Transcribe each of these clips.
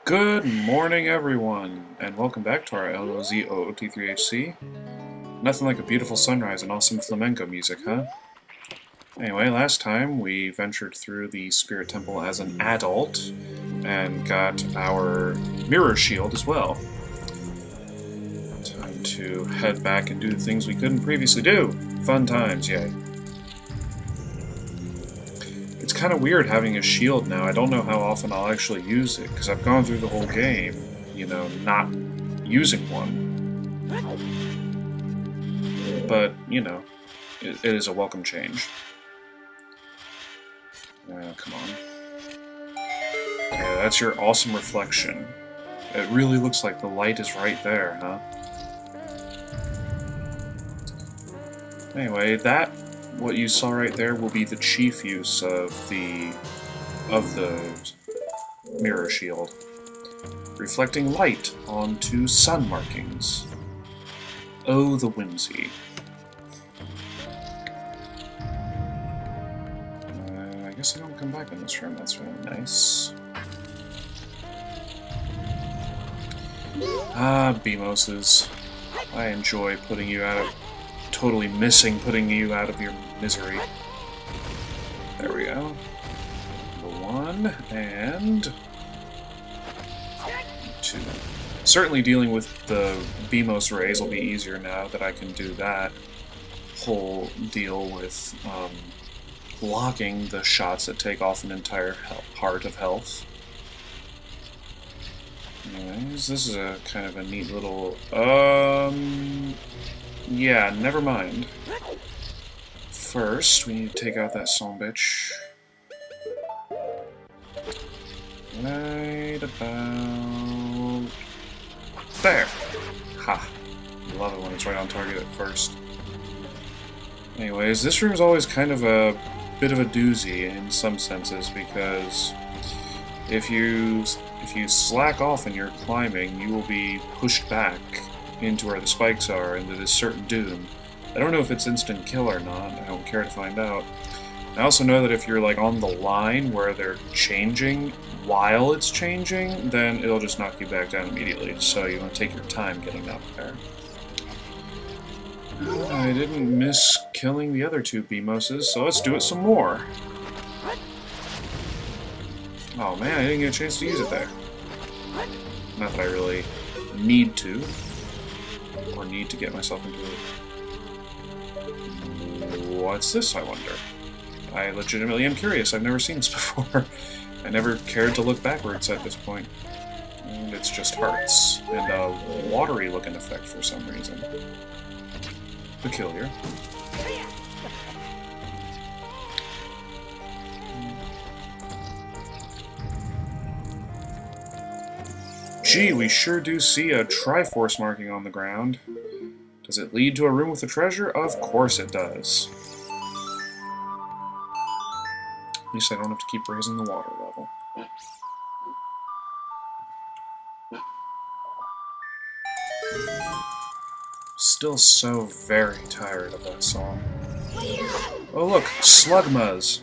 Good morning, everyone, and welcome back to our LoZ OoT3HC. Nothing like a beautiful sunrise and awesome flamenco music, huh? Anyway, last time we ventured through the Spirit Temple as an adult and got our mirror shield as well. Time to head back and do the things we couldn't previously do. Fun times, yay. It's kind of weird having a shield now. I don't know how often I'll actually use it, because I've gone through the whole game, you know, not using one. But, you know, it is a welcome change. Come on. Yeah, that's your awesome reflection. It really looks like the light is right there, huh? Anyway, what you saw right there will be the chief use of the mirror shield. Reflecting light onto sun markings. Oh, the whimsy. I guess I don't come back in this room, that's really nice. Ah, Beamoses. I enjoy putting you out of... totally missing putting you out of your misery. There we go. Number 1, and... 2. Certainly dealing with the Beamos rays will be easier now that I can do that whole deal with blocking the shots that take off an entire heart of health. Anyways, this is a kind of a neat little... yeah, never mind. First, we need to take out that son bitch. Right about... there! Ha! Love it when it's right on target at first. Anyways, this room's always kind of a bit of a doozy in some senses, because if you slack off and you're climbing, you will be pushed back into where the spikes are, and it is certain doom. I don't know if it's instant kill or not, I don't care to find out. I also know that if you're like on the line where they're changing while it's changing, then it'll just knock you back down immediately, so you want to take your time getting up there. I didn't miss killing the other 2 Beamoses, so let's do it some more. Oh man, I didn't get a chance to use it there. Not that I really need to. Or need to get myself into it. What's this, I wonder? I legitimately am curious. I've never seen this before. I never cared to look backwards at this point. And it's just hearts. And a watery looking effect for some reason. Peculiar. Gee, we sure do see a Triforce marking on the ground. Does it lead to a room with a treasure? Of course it does. At least I don't have to keep raising the water level. Still so very tired of that song. Oh look, Slugmas!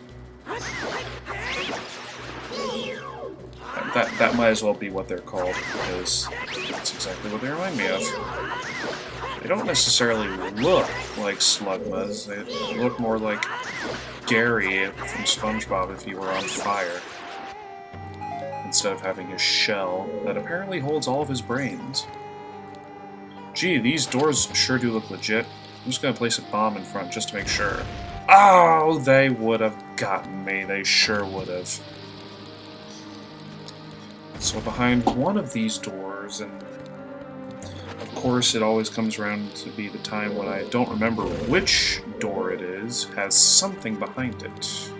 That might as well be what they're called, because that's exactly what they remind me of. They don't necessarily look like Slugmas, they look more like Gary from SpongeBob if he were on fire, instead of having his shell that apparently holds all of his brains. Gee, these doors sure do look legit. I'm just gonna place a bomb in front just to make sure. Oh, they would have gotten me, they sure would have. So behind one of these doors, and of course it always comes around to be the time when I don't remember which door it is, has something behind it.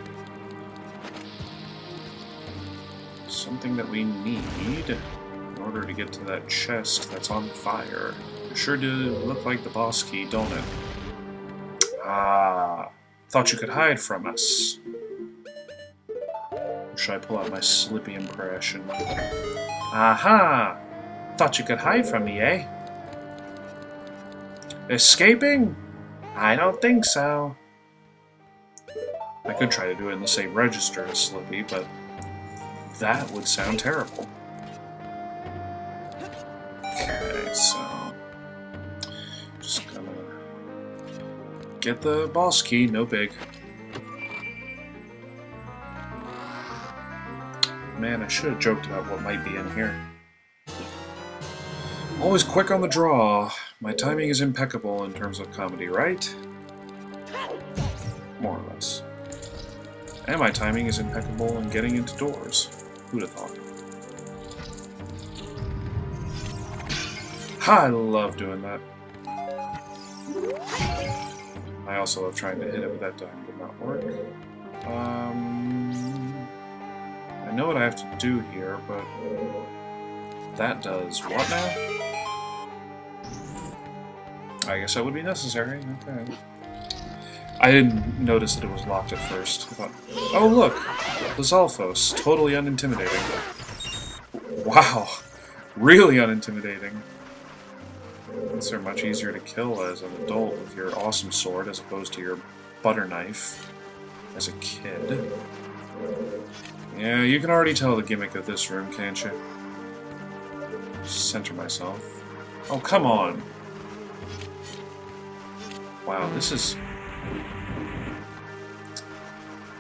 Something that we need in order to get to that chest that's on fire. It sure do look like the boss key, don't it? Ah, thought you could hide from us. Should I pull out my Slippy impression? Aha! Thought you could hide from me, eh? Escaping? I don't think so. I could try to do it in the same register as Slippy, but that would sound terrible. Get the boss key, no big. Man, I should have joked about what might be in here. Always quick on the draw. My timing is impeccable in terms of comedy, right? More or less. And my timing is impeccable in getting into doors. Who'd have thought? I love doing that. I also love trying to hit it with that time, did not work. I know what I have to do here, but that does what now? I guess that would be necessary. Okay. I didn't notice that it was locked at first. I thought, oh look, the Zalfos, totally unintimidating. Wow, really unintimidating. These are much easier to kill as an adult with your awesome sword as opposed to your butter knife as a kid. Yeah, you can already tell the gimmick of this room, can't you? Center myself. Oh, come on! Wow, this is...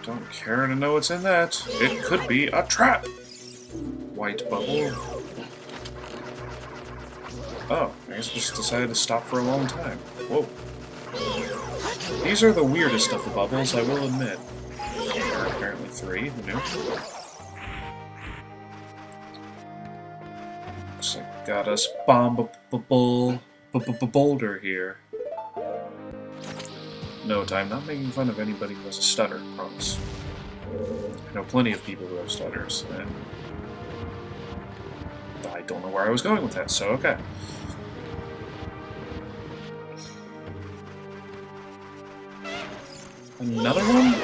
Don't care to know what's in that. It could be a trap! White bubble. Oh, I guess I just decided to stop for a long time. Whoa. These are the weirdest of the bubbles, I will admit. There are apparently 3, who knew? Looks like got us boulder here. Note, I'm not making fun of anybody who has a stutter, promise. I know plenty of people who have stutters, and I don't know where I was going with that, so okay. Another one?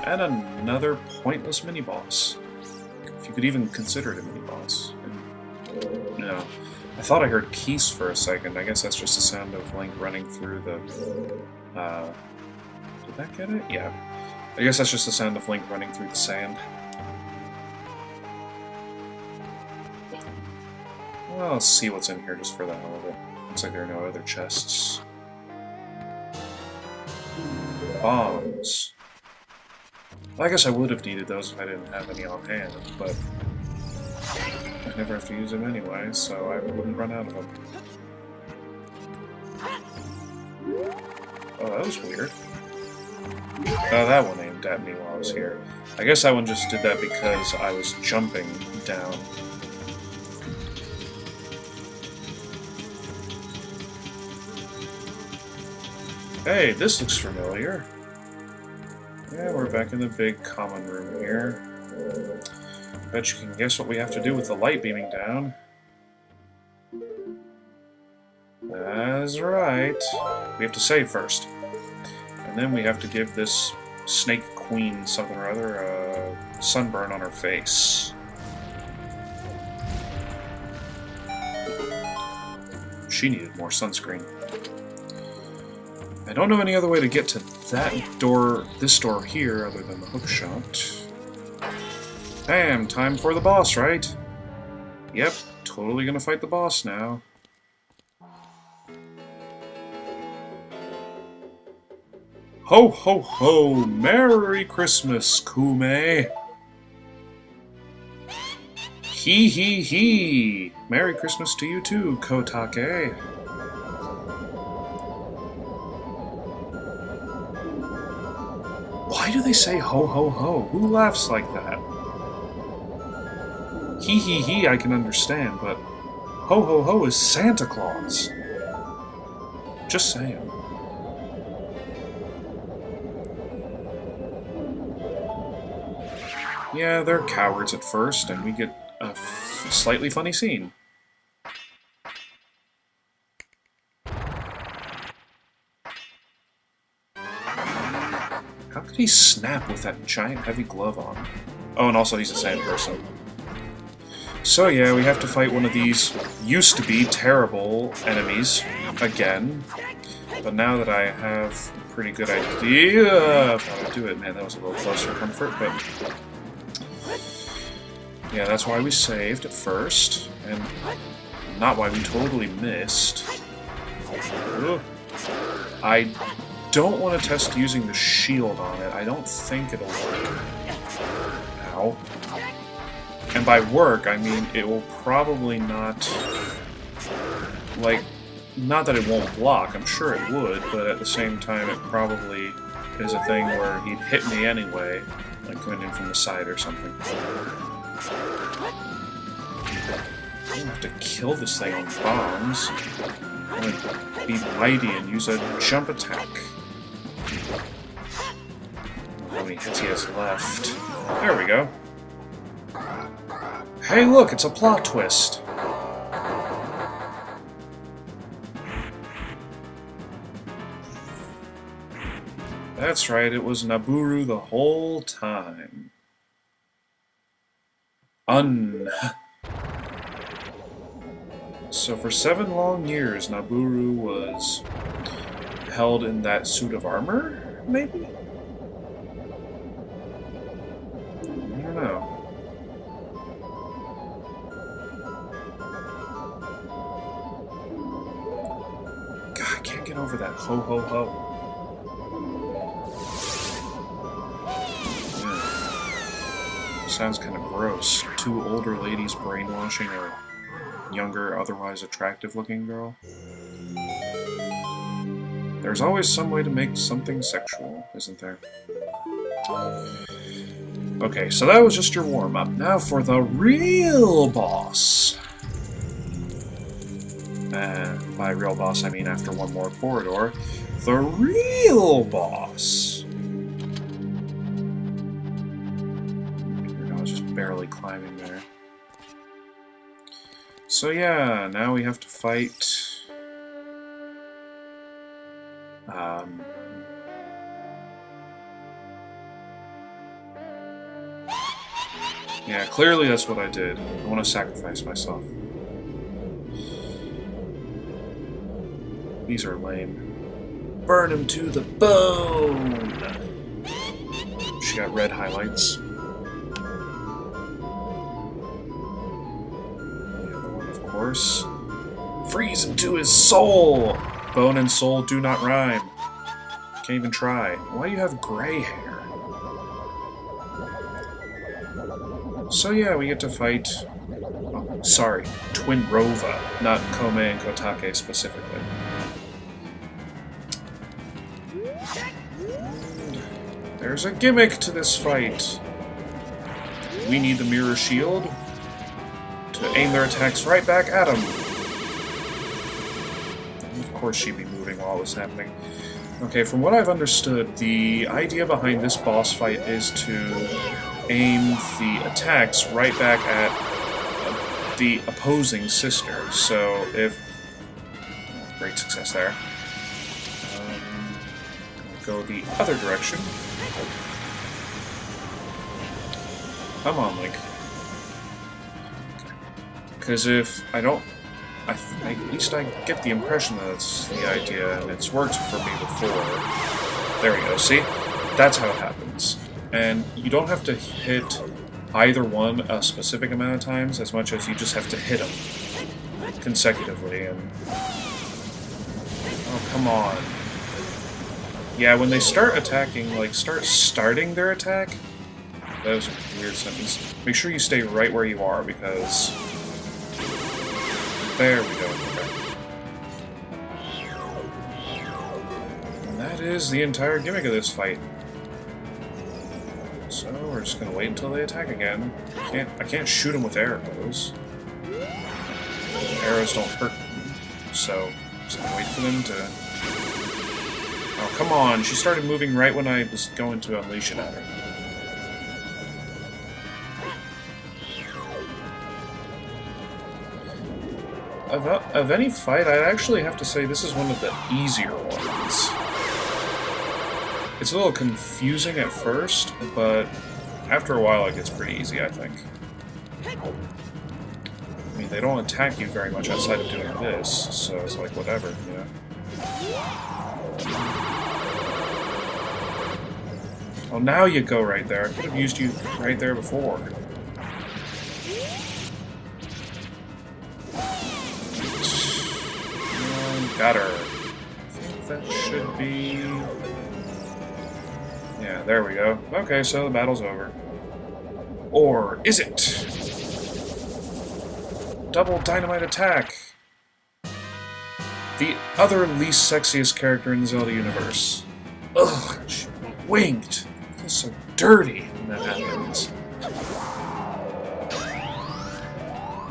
And another pointless mini-boss. If you could even consider it a mini-boss. No. I thought I heard Keese for a second. I guess that's just the sound of Link running through the... Did that get it? Yeah. I guess that's just the sound of Link running through the sand. Well, let's see what's in here just for the hell of it. Looks like there are no other chests. Bombs. Well, I guess I would have needed those if I didn't have any on hand, but I never have to use them anyway, so I wouldn't run out of them. Oh, that was weird. Oh, that one aimed at me while I was here. I guess that one just did that because I was jumping down. Hey, this looks familiar. Yeah, we're back in the big common room here. Bet you can guess what we have to do with the light beaming down. That's right. We have to save first. And then we have to give this Snake Queen something or other a sunburn on her face. She needed more sunscreen. I don't know any other way to get to that door, this door here, other than the hookshot. Bam! Time for the boss, right? Yep, totally gonna fight the boss now. Ho ho ho! Merry Christmas, Kume! Hee hee hee! Merry Christmas to you too, Kotake! Why do they say ho ho ho? Who laughs like that? Hee hee hee I can understand, but ho ho ho is Santa Claus. Just saying. Yeah, they're cowards at first, and we get a slightly funny scene. How could he snap with that giant heavy glove on? Oh, and also he's a sand person. So yeah, we have to fight one of these used-to-be terrible enemies again. But now that I have a pretty good idea of how to do it, man, that was a little close for comfort, but... yeah, that's why we saved at first, and not why we totally missed. Ugh. I don't want to test using the shield on it. I don't think it'll work. Ow. And by work, I mean it will probably not... Like, not that it won't block, I'm sure it would, but at the same time it probably is a thing where he'd hit me anyway, like coming in from the side or something. I don't have to kill this thing on bombs. I'm gonna be mighty and use a jump attack. How many hits he has left? There we go. Hey look, it's a plot twist! That's right, it was Nabooru the whole time. So for 7 long years, Nabooru was held in that suit of armor, maybe? I don't know. God, I can't get over that ho ho ho. Sounds kind of gross. 2 older ladies brainwashing a younger, otherwise attractive-looking girl. There's always some way to make something sexual, isn't there? Okay, so that was just your warm-up. Now for the real boss! By real boss, I mean after one more corridor. The real boss! I was just barely climbing there. So yeah, now we have to fight... Yeah, clearly that's what I did. I want to sacrifice myself. These are lame. Burn him to the bone! She got red highlights. The other one, of course. Freeze him to his soul! Bone and soul do not rhyme. Can't even try. Why do you have gray hair? So yeah, we get to fight... Oh, sorry, Twin Rova, not Kome and Kotake specifically. There's a gimmick to this fight. We need the mirror shield to aim their attacks right back at them. Of course she'd be moving while it was happening. Okay, from what I've understood, the idea behind this boss fight is to aim the attacks right back at the opposing sister. So if... Great success there. Go the other direction. Come on, Link. Because if I don't... at least I get the impression that it's the idea, and it's worked for me before. There we go, see? That's how it happens. And you don't have to hit either one a specific amount of times, as much as you just have to hit them consecutively, and... Oh, come on. Yeah, when they start attacking, like, starting their attack... That was a weird sentence. Make sure you stay right where you are, because... There we go, okay. And that is the entire gimmick of this fight. So, we're just gonna wait until they attack again. I can't shoot them with arrows. Arrows don't hurt them, so just gonna wait for them to... Oh, come on! She started moving right when I was going to unleash it at her. Of any fight, I'd actually have to say this is one of the easier ones. It's a little confusing at first, but after a while it gets pretty easy, I think. I mean, they don't attack you very much outside of doing this, so it's like, whatever, you know? Oh, now you go right there. I could have used you right there before. Got her. I think that should be... Yeah, there we go. Okay, so the battle's over. Or is it? Double dynamite attack! The other least sexiest character in the Zelda universe. Ugh, she winked. It feels so dirty when that happens.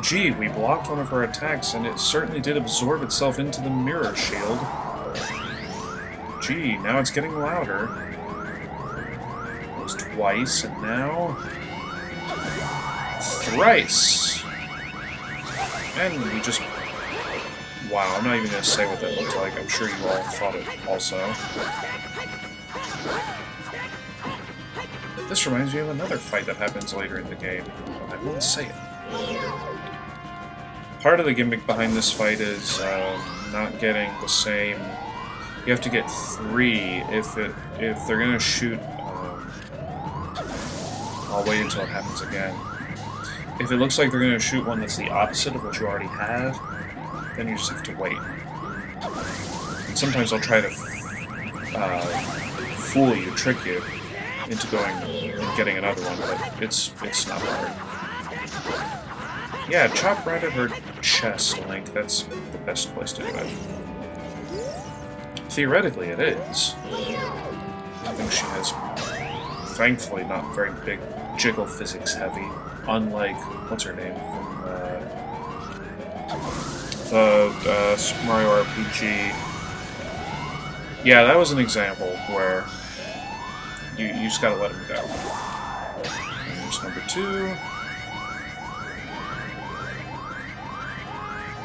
Gee, we blocked one of her attacks, and it certainly did absorb itself into the mirror shield. Gee, now it's getting louder. It was twice, and now... thrice! And we just... Wow, I'm not even going to say what that looked like. I'm sure you all thought it also. This reminds me of another fight that happens later in the game. I won't say it. Part of the gimmick behind this fight is not getting the same... You have to get 3 if they're going to shoot... I'll wait until it happens again. If it looks like they're going to shoot one that's the opposite of what you already have, then you just have to wait. And sometimes I'll try to fool you, trick you, into going and getting another one, but it's not hard. Yeah, chop right at her chest, Link. That's the best place to do it. Theoretically, it is. I think she has, thankfully, not very big jiggle physics heavy, unlike, what's her name, from the Super Mario RPG. Yeah, that was an example where you just gotta let him go. And here's number 2.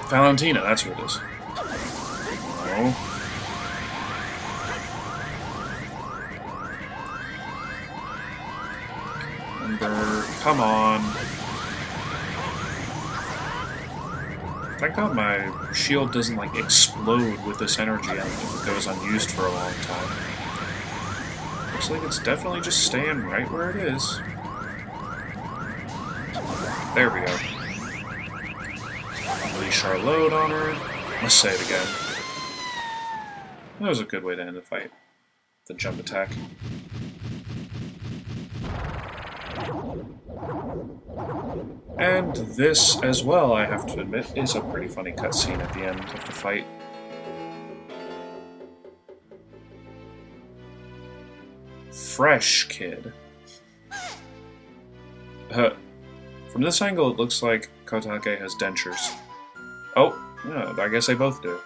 Valentina, that's who it is. No. Come on. Thank God my shield doesn't, like, explode with this energy if it goes unused for a long time. Looks like it's definitely just staying right where it is. There we go. Unleash our load on her. Let's say it again. That was a good way to end the fight. The jump attack. And this, as well, I have to admit, is a pretty funny cutscene at the end of the fight. Fresh kid. From this angle, it looks like Kotake has dentures. Oh, yeah, I guess they both do.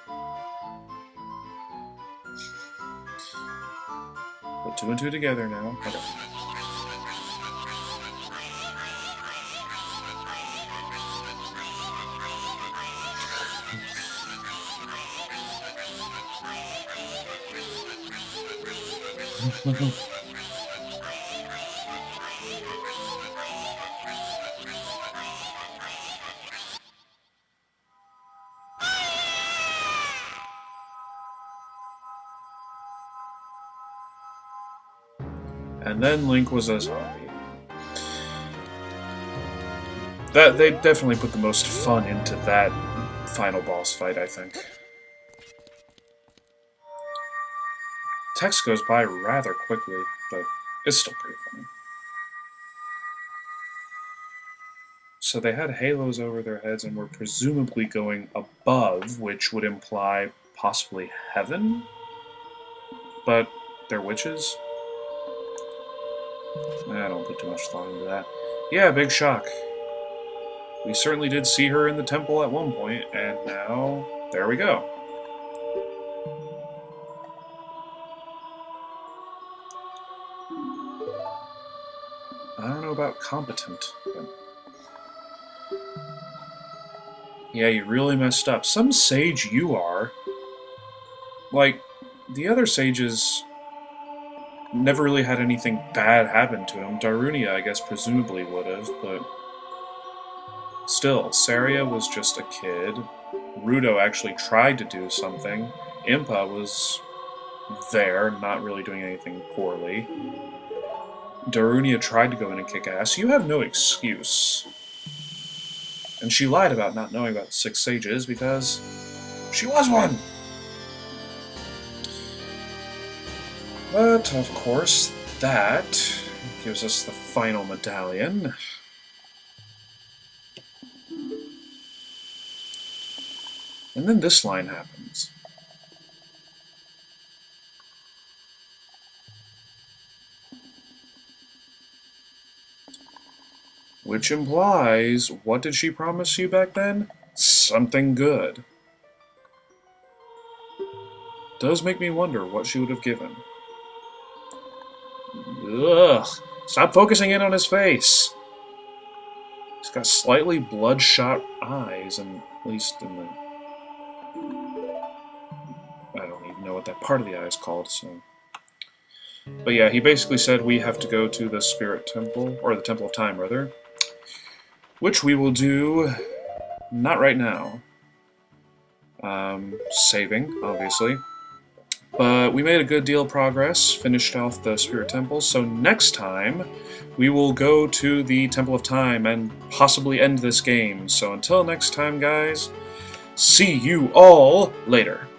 Put 2 and 2 together now. Okay. And then Link was a zombie. They definitely put the most fun into that final boss fight, I think. Text goes by rather quickly, but it's still pretty funny. So they had halos over their heads and were presumably going above, which would imply possibly heaven? But they're witches? I don't put too much thought into that. Yeah, big shock. We certainly did see her in the temple at one point, and now, there we go. I don't know about competent, but... Yeah, you really messed up. Some sage you are. Like, the other sages never really had anything bad happen to him. Darunia, I guess, presumably would have, but... Still, Saria was just a kid. Rudo actually tried to do something. Impa was there, not really doing anything poorly. Darunia tried to go in and kick ass. You have no excuse. And she lied about not knowing about 6 sages because she was one! But, of course, that gives us the final medallion. And then this line happens. Which implies, what did she promise you back then? Something good. Does make me wonder what she would have given. Ugh! Stop focusing in on his face! He's got slightly bloodshot eyes, and at least in the... I don't even know what that part of the eye is called, so... But yeah, he basically said we have to go to the Spirit Temple, or the Temple of Time, rather. Which we will do... not right now. Saving, obviously. But we made a good deal of progress, finished off the Spirit Temple, so next time we will go to the Temple of Time and possibly end this game. So until next time, guys, see you all later.